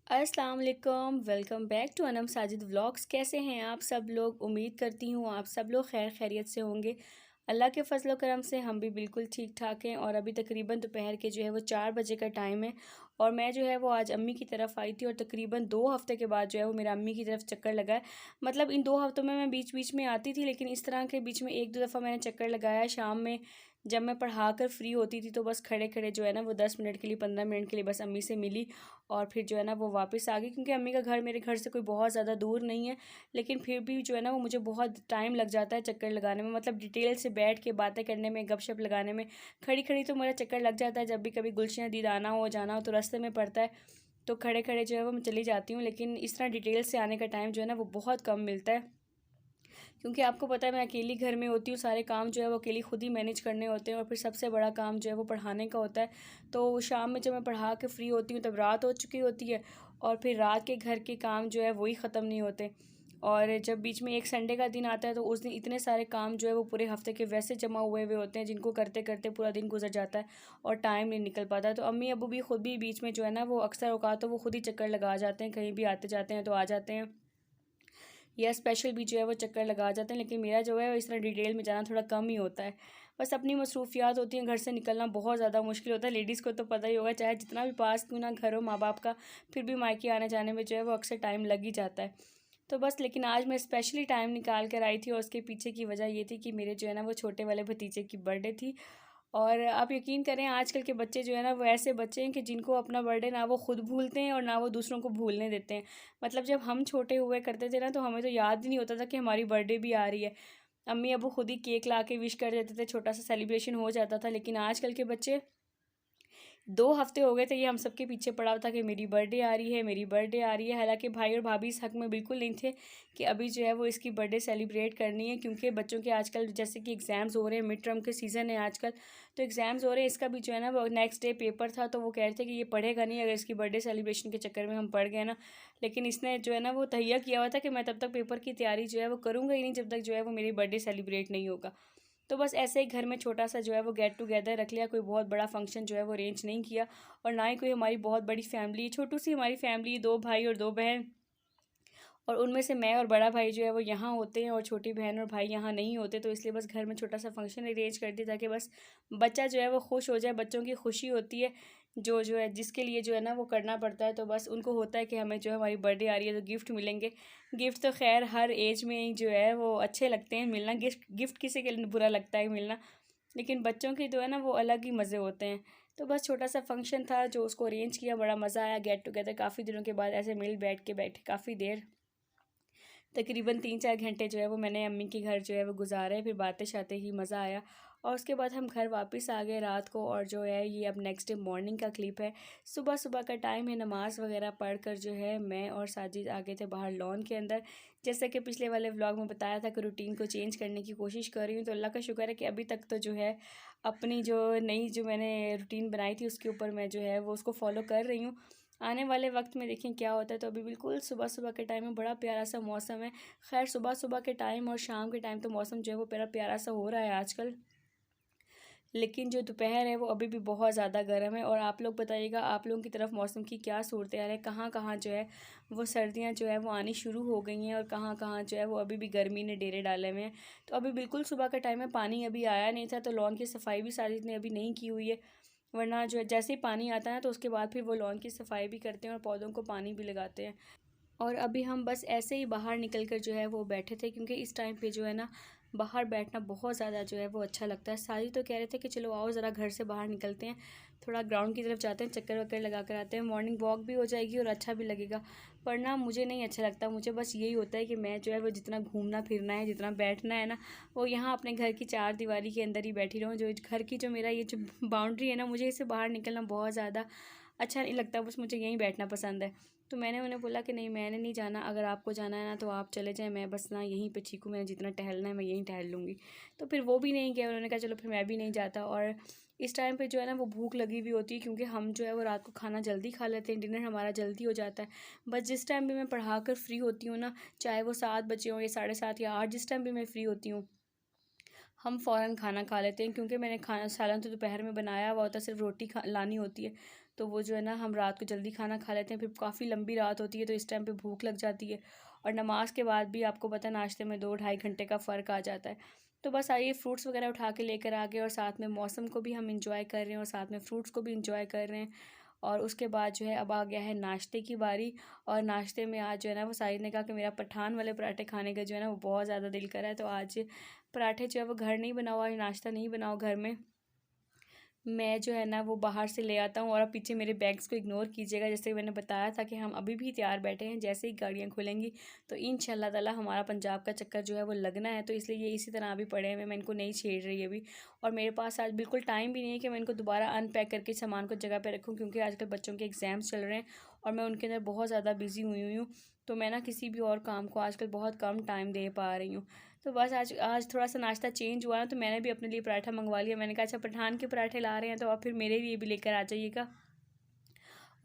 अस्सलाम वालेकुम, welcome back to Anam Sajid vlogs. कैसे हैं आप सब लोग? उम्मीद करती हूँ आप सब लोग खैर खैरियत से होंगे। अल्लाह के फजल करम से हम भी बिल्कुल ठीक ठाक हैं। और अभी तकरीबन दोपहर के जो है वो 4 बजे का टाइम है। और मैं जो है वो आज अम्मी की तरफ आई थी और तकरीबन 2 हफ़्ते के बाद जो है वो मेरा अम्मी की तरफ चक्कर लगा है। मतलब इन 2 हफ़्तों में मैं बीच बीच में आती थी, लेकिन इस तरह के बीच में एक दो दफ़ा मैंने चक्कर लगाया शाम में। जब मैं पढ़ा कर फ्री होती थी तो बस खड़े खड़े जो है ना वो 10 मिनट के लिए 15 मिनट के लिए बस अम्मी से मिली। और फिर जो है ना वो वापस आ गई, क्योंकि अम्मी का घर मेरे घर से कोई बहुत ज़्यादा दूर नहीं है। लेकिन फिर भी जो है ना वो मुझे बहुत टाइम लग जाता है चक्कर लगाने में, मतलब डिटेल से बैठ के बातें करने में, गपशप लगाने में। खड़ी खड़ी तो मेरा चक्कर लग जाता है, जब भी कभी गुलशन दीद आना हो जाना हो तो रास्ते में पड़ता है, तो खड़े खड़े जो है वो मैं चली जाती हूँ। लेकिन इस तरह डिटेल से आने का टाइम जो है ना वो बहुत कम मिलता है, क्योंकि आपको पता है मैं अकेली घर में होती हूँ। सारे काम जो है वो अकेली खुद ही मैनेज करने होते हैं, और फिर सबसे बड़ा काम जो है वो पढ़ाने का होता है। तो शाम में जब मैं पढ़ा के फ्री होती हूँ तब रात हो चुकी होती है, और फिर रात के घर के काम जो है वही ख़त्म नहीं होते। और जब बीच में एक संडे का दिन आता है तो उस दिन इतने सारे काम जो है वो पूरे हफ्ते के वैसे जमा हुए हुए होते हैं, जिनको करते करते पूरा दिन गुजर जाता है और टाइम नहीं निकल पाता। तो अम्मी अबू भी खुद भी बीच में जो है ना वो अक्सर औकात तो वो खुद ही चक्कर लगा जाते हैं, कहीं भी आते जाते हैं तो आ जाते हैं, या स्पेशल भी जो है वो चक्कर लगा जाते हैं। लेकिन मेरा जो है वो इस तरह डिटेल में जाना थोड़ा कम ही होता है। बस अपनी मसरूफियात होती हैं, घर से निकलना बहुत ज़्यादा मुश्किल होता है। लेडीज़ को तो पता ही होगा, चाहे जितना भी पास क्यों ना घर हो माँ बाप का, फिर भी मायके आने जाने में जो है वो अक्सर टाइम लग ही जाता है। तो बस, लेकिन आज मैं स्पेशली टाइम निकाल कर आई थी, और उसके पीछे की वजह ये थी कि मेरे जो है ना वो छोटे वाले भतीजे की बर्थडे थी। और आप यकीन करें आजकल के बच्चे जो है ना वो ऐसे बच्चे हैं कि जिनको अपना बर्थडे ना वो खुद भूलते हैं और ना वो दूसरों को भूलने देते हैं। मतलब जब हम छोटे हुए करते थे ना तो हमें तो याद ही नहीं होता था कि हमारी बर्थडे भी आ रही है। अम्मी अबू खुद ही केक ला के विश कर देते थे, छोटा सा सेलिब्रेशन हो जाता था। लेकिन आजकल के बच्चे 2 हफ्ते हो गए थे ये हम सबके पीछे पड़ा था कि मेरी बर्थडे आ रही है, मेरी बर्थडे आ रही है। हालांकि भाई और भाभी इस हक में बिल्कुल नहीं थे कि अभी जो है वो इसकी बर्थडे सेलिब्रेट करनी है, क्योंकि बच्चों के आजकल जैसे कि एग्ज़ाम्स हो रहे हैं, मिड टर्म के सीज़न है आजकल, तो एग्ज़ाम्स हो रहे हैं। इसका भी जो है ना वो नेक्स्ट डे पेपर था, तो वो कह रहे थे कि ये पढ़ेगा नहीं अगर इसकी बर्थडे सेलिब्रेशन के चक्कर में हम पढ़ गए ना। लेकिन इसने जो है ना वो तहैया किया हुआ था कि मैं तब तक पेपर की तैयारी जो है वो करूँगा ही नहीं जब तक जो है वो मेरी बर्थडे सेलिब्रेट नहीं होगा। तो बस ऐसे ही घर में छोटा सा जो है वो गेट टुगेदर रख लिया, कोई बहुत बड़ा फंक्शन जो है वो अरेंज नहीं किया। और ना ही कोई हमारी बहुत बड़ी फैमिली, छोटू सी हमारी फैमिली, 2 भाई और 2 बहन, और उनमें से मैं और बड़ा भाई जो है वो यहाँ होते हैं और छोटी बहन और भाई यहाँ नहीं होते। तो इसलिए बस घर में छोटा सा फंक्शन अरेंज कर दिया ताकि बस बच्चा जो है वो खुश हो जाए। बच्चों की खुशी होती है जो है जिसके लिए जो है ना वो करना पड़ता है। तो बस उनको होता है कि हमें जो है हमारी बर्थडे आ रही है तो गिफ्ट मिलेंगे। गिफ्ट तो खैर हर एज में जो है वो अच्छे लगते हैं मिलना, गिफ्ट गिफ्ट किसी के लिए बुरा लगता है मिलना, लेकिन बच्चों के जो है ना वो अलग ही मज़े होते हैं। तो बस छोटा सा फंक्शन था जो उसको अरेंज किया, बड़ा मज़ा आया। गेट टुगेदर काफ़ी दिनों के बाद ऐसे मिल बैठ के बैठे काफ़ी देर, तकरीबन 3-4 घंटे जो है वो मैंने अम्मी के घर जो है वो गुजारे। फिर बातें शाते ही मज़ा आया, और उसके बाद हम घर वापस आ गए रात को। और जो है ये अब नेक्स्ट डे मॉर्निंग का क्लिप है। सुबह सुबह का टाइम है, नमाज़ वगैरह पढ़ कर जो है मैं और साजिद आ गए थे बाहर लॉन के अंदर। जैसे कि पिछले वाले व्लॉग में बताया था कि रूटीन को चेंज करने की कोशिश कर रही हूँ, तो अल्लाह का शुक्र है कि अभी तक तो जो है अपनी जो नई जो मैंने रूटीन बनाई थी उसके ऊपर मैं जो है वो उसको फॉलो कर रही हूँ। आने वाले वक्त में देखें क्या होता है। तो अभी बिल्कुल सुबह सुबह के टाइम में बड़ा प्यारा सा मौसम है। खैर सुबह सुबह के टाइम और शाम के टाइम तो मौसम जो है वो बड़ा प्यारा सा हो रहा है आजकल, लेकिन जो दोपहर है वो अभी भी बहुत ज़्यादा गर्म है। और आप लोग बताइएगा आप लोगों की तरफ मौसम की क्या सूरत हाल है, कहाँ कहाँ जो है वो सर्दियाँ जो है वो आनी शुरू हो गई हैं, और कहाँ कहाँ जो है वो अभी भी गर्मी ने डेरे डाले हुए हैं। तो अभी बिल्कुल सुबह का टाइम है, पानी अभी आया नहीं था, तो लॉन की सफाई भी साजिद ने अभी नहीं की हुई है। वरना जो है जैसे ही पानी आता है तो उसके बाद फिर वो लॉन की सफाई भी करते हैं और पौधों को पानी भी लगाते हैं। और अभी हम बस ऐसे ही बाहर निकल कर जो है वो बैठे थे, क्योंकि इस टाइम पे जो है ना बाहर बैठना बहुत ज़्यादा जो है वो अच्छा लगता है। सारी तो कह रहे थे कि चलो आओ ज़रा घर से बाहर निकलते हैं, थोड़ा ग्राउंड की तरफ जाते हैं, चक्कर वक्कर लगा कर आते हैं, मॉर्निंग वॉक भी हो जाएगी और अच्छा भी लगेगा। पर ना मुझे नहीं अच्छा लगता, मुझे बस यही होता है कि मैं जो है वो जितना घूमना फिरना है, जितना बैठना है ना, वो यहाँ अपने घर की 4 दीवारी के अंदर ही बैठी रहूँ। जो घर की जो मेरा ये जो बाउंड्री है ना, मुझे इससे बाहर निकलना बहुत ज़्यादा अच्छा नहीं लगता, बस मुझे यहीं बैठना पसंद है। तो मैंने उन्हें बोला कि नहीं मैंने नहीं जाना, अगर आपको जाना है ना तो आप चले जाएं, मैं बस ना यहीं पे ठीक हूँ, मैंने जितना टहलना है मैं यहीं टहल लूँगी। तो फिर वो भी नहीं गया, उन्होंने कहा चलो फिर मैं भी नहीं जाता। और इस टाइम पे जो है ना वो भूख लगी हुई होती है, क्योंकि हम जो है वो रात को खाना जल्दी खा लेते हैं, डिनर हमारा जल्दी हो जाता है। बस जिस टाइम भी मैं पढ़ा कर फ्री होती हूँ ना, चाहे वो 7 बजे हो या 7:30 या 8, जिस टाइम भी मैं फ्री होती हूँ हम फ़ौरन खाना खा लेते हैं, क्योंकि मैंने खाना सालन तो दोपहर में बनाया हुआ होता है, सिर्फ रोटी खा लानी होती है। तो वो जो है ना हम रात को जल्दी खाना खा लेते हैं, फिर काफ़ी लंबी रात होती है तो इस टाइम पे भूख लग जाती है। और नमाज के बाद भी आपको पता है नाश्ते में 2-2.5 घंटे का फ़र्क आ जाता है। तो बस आइए फ्रूट्स वगैरह उठा के लेकर आ गए और साथ में मौसम को भी हम इंजॉय कर रहे हैं और साथ में फ्रूट्स को भी इंजॉय कर रहे हैं। और उसके बाद जो है अब आ गया है नाश्ते की बारी। और नाश्ते में आज जो है ना वो साहिद ने कहा कि मेरा पठान वाले पराठे खाने का जो है ना वो बहुत ज़्यादा दिल कर रहा है, तो आज पराठे जो है वो घर नहीं बना हुआ, नाश्ता नहीं बनाओ घर में, मैं जो है ना वो बाहर से ले आता हूँ। और अब पीछे मेरे बैग्स को इग्नोर कीजिएगा, जैसे मैंने बताया था कि हम अभी भी तैयार बैठे हैं, जैसे ही गाड़ियाँ खुलेंगी तो इंशाल्लाह ताला हमारा पंजाब का चक्कर जो है वो लगना है। तो इसलिए ये इसी तरह अभी पड़े हैं, मैं इनको नहीं छेड़ रही अभी। और मेरे पास आज बिल्कुल टाइम भी नहीं है कि मैं इनको दोबारा अनपैक करके सामान को जगह पर रखूँ, क्योंकि आजकल बच्चों के एग्ज़ाम्स चल रहे हैं और मैं उनके अंदर बहुत ज़्यादा बिजी हुई हूँ। तो मैं ना किसी भी और काम को आजकल बहुत कम टाइम दे पा रही हूँ। तो बस आज आज थोड़ा सा नाश्ता चेंज हुआ ना, तो मैंने भी अपने लिए पराठा मंगवा लिया। मैंने कहा अच्छा पठान के पराठे ला रहे हैं तो आप फिर मेरे लिए भी लेकर आ जाइएगा।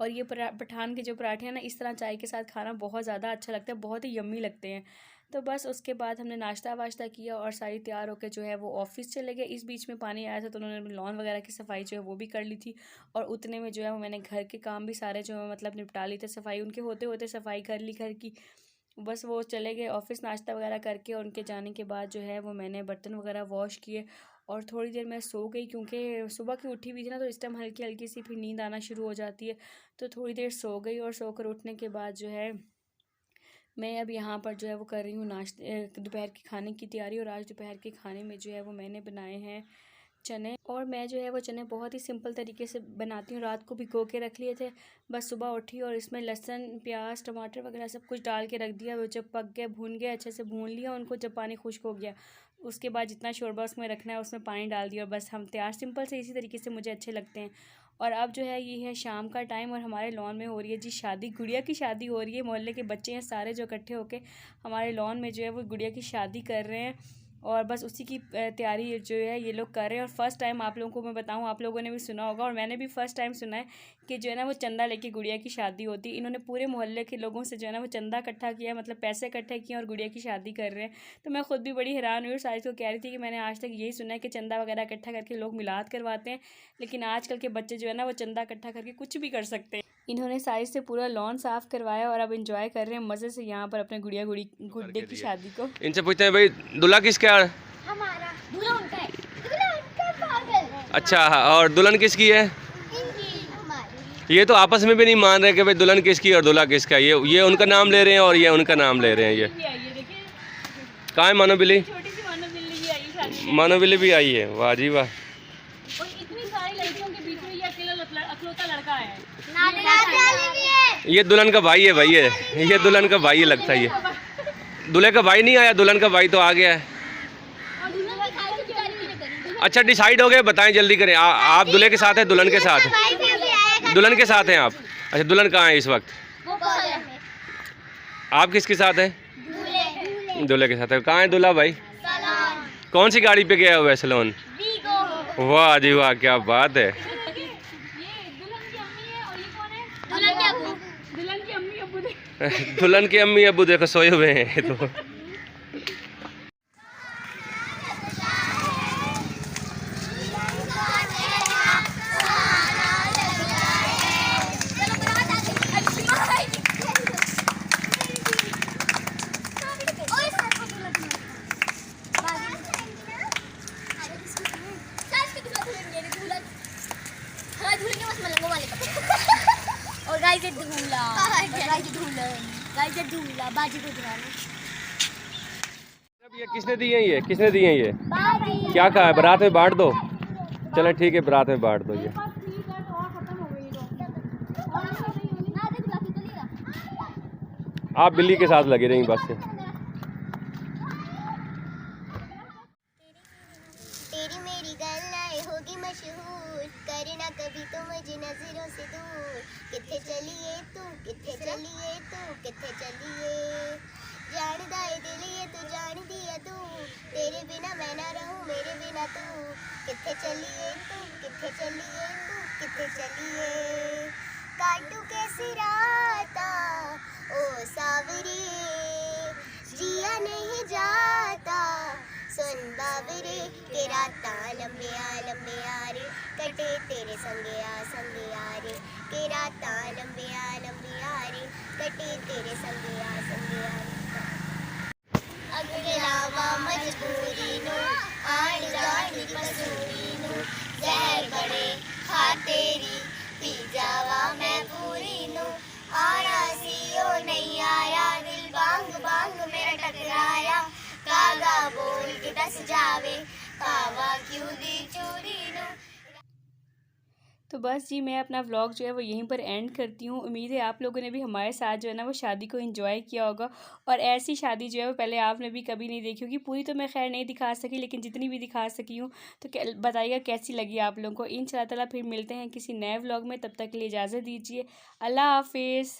और ये पठान के जो पराठे हैं ना इस तरह चाय के साथ खाना बहुत ज़्यादा अच्छा लगता है, बहुत ही यम्मी लगते हैं। तो बस उसके बाद हमने नाश्ता वाश्ता किया और सारी तैयार होकर जो है वो ऑफिस चले गए। इस बीच में पानी आया था तो उन्होंने लॉन वगैरह की सफाई जो है वो भी कर ली थी। और उतने में जो है वो मैंने घर के काम भी सारे जो है मतलब निपटा ली थे, सफाई उनके होते होते सफाई कर ली घर की। बस वो चले गए ऑफिस नाश्ता वगैरह करके, और उनके जाने के बाद जो है वो मैंने बर्तन वगैरह वॉश किए और थोड़ी देर मैं सो गई, क्योंकि सुबह की उठी हुई थी ना तो इस टाइम हल्की हल्की सी फिर नींद आना शुरू हो जाती है। तो थोड़ी देर सो गई और सोकर उठने के बाद जो है मैं अब यहाँ पर जो है वो कर रही हूँ नाश्ते दोपहर के खाने की तैयारी। और आज दोपहर के खाने में जो है वो मैंने बनाए हैं चने। और मैं जो है वो चने बहुत ही सिंपल तरीके से बनाती हूँ, रात को भिगो के रख लिए थे, बस सुबह उठी और इसमें लहसुन प्याज टमाटर वगैरह सब कुछ डाल के रख दिया। वो जब पक गए भून गए, अच्छे से भून लिया उनको, जब पानी खुश्क हो गया उसके बाद जितना शोरबा उसमें रखना है उसमें पानी डाल दिया और बस हम तैयार। सिंपल से इसी तरीके से मुझे अच्छे लगते हैं। और अब जो है ये है शाम का टाइम और हमारे लॉन में हो रही है जी शादी, गुड़िया की शादी हो रही है। मोहल्ले के बच्चे हैं सारे जो इकट्ठे होके हमारे लॉन में जो है वो गुड़िया की शादी कर रहे हैं और बस उसी की तैयारी जो है ये लोग कर रहे हैं। और फर्स्ट टाइम आप लोगों को मैं बताऊं, आप लोगों ने भी सुना होगा और मैंने भी फ़र्स्ट टाइम सुना है कि जो है ना वो चंदा लेके गुड़िया की शादी होती है। इन्होंने पूरे मोहल्ले के लोगों से जो है ना वो चंदा इकट्ठा किया, मतलब पैसे इकट्ठे किए और गुड़िया की शादी कर रहे हैं। तो मैं खुद भी बड़ी हैरान हुई और साजिद को कह रही थी कि मैंने आज तक यही सुना है कि चंदा वगैरह इकट्ठा करके लोग मिलाद करवाते हैं, लेकिन आजकल के बच्चे जो है ना वो चंदा इकट्ठा करके कुछ भी कर सकते हैं। इन्होंने साइज से पूरा लॉन साफ़ करवाया और अब एंजॉय कर रहे हैं मज़े से यहाँ पर अपने गुड्डे की शादी को। इनसे पूछते हैं भाई दूल्हा किसका है? हमारा दूल्हा उनका है। दूल्हा उनका पागल। अच्छा, और दुल्हन किसकी है? इनकी हमारी। ये तो आपस में भी नहीं मान रहे कि भाई दुल्हन किसकी और दूल्हा किसका। ये उनका नाम ले रहे हैं और ये उनका नाम ले रहे हैं। ये कहाँ है मानो बिल्ली? मानो बिल्ली भी आई है, वाह जी वाह। और इतनी सारी लड़कियों के बीच में ये अकेला लड़का है। ये दुल्हन का भाई है भाई, ये दुल्हन का भाई है लगता है। ये दूल्हे का भाई नहीं आया, दुल्हन का भाई तो आ गया है। अच्छा डिसाइड हो गए, बताएं जल्दी करें। आप दूल्हे के साथ हैं, दुल्हन के साथ हैं? दुल्हन के साथ हैं आप? अच्छा दुल्हन कहाँ है इस वक्त? आप किसके साथ हैं? दूल्हे के साथ है। कहाँ है दूल्हा भाई? कौन सी गाड़ी पे गया हुआ है सलोन? वाह जी वाह, क्या बात है। दुल्हन के अम्मी अब्बू देखो सोए हुए हैं। तो और गाइस ढूंढला बाजी को दिखाना। अब ये किसने दिए हैं? ये किसने दिए हैं? ये क्या कहा है? बारात में बांट दो। चलो ठीक है, बारात में बांट दो। ये आप बिल्ली के साथ लगे रही बस से। तेरी मेरी गल्लाएं होगी मशहूर, करना कभी तो मुझे नजरों से दूर। किथे चलिए तू, किथे चलिए तू, किथे चलिए, जानदा है दिल ये तू जान दिया तू, तेरे बिना मैं ना रहूं मेरे बिना तू। किथे चलिए तू, किथे चलिए तू, किथे चलिए, काटू कैसी राता ओ सावरी, जिया नहीं जाता सुन बाबरे के राता लंबे आ रे, कटे तेरे संगे आ रे, रातां लंबियां रे कटे तेरे संगिया अगलावा मजबूरी नू आण जाण दी मजबूरी नू जहर बड़े खा तेरी पी जावा मैं पूरी नू आना सी ओ नहीं आया दिल बांग बांग मेरा टकराया कागा बोल के दस जावे पावा क्यों दी चोरी नू। तो बस जी मैं अपना व्लॉग जो है वो यहीं पर एंड करती हूँ। उम्मीद है आप लोगों ने भी हमारे साथ जो है ना वो शादी को एंजॉय किया होगा, और ऐसी शादी जो है वो पहले आपने भी कभी नहीं देखी होगी। पूरी तो मैं खैर नहीं दिखा सकी, लेकिन जितनी भी दिखा सकी हूँ तो बताइएगा कैसी लगी आप लोगों को। इंशाल्लाह ताला फिर मिलते हैं किसी नए व्लॉग में, तब तक के लिए इजाज़त दीजिए। अल्लाह हाफिज़।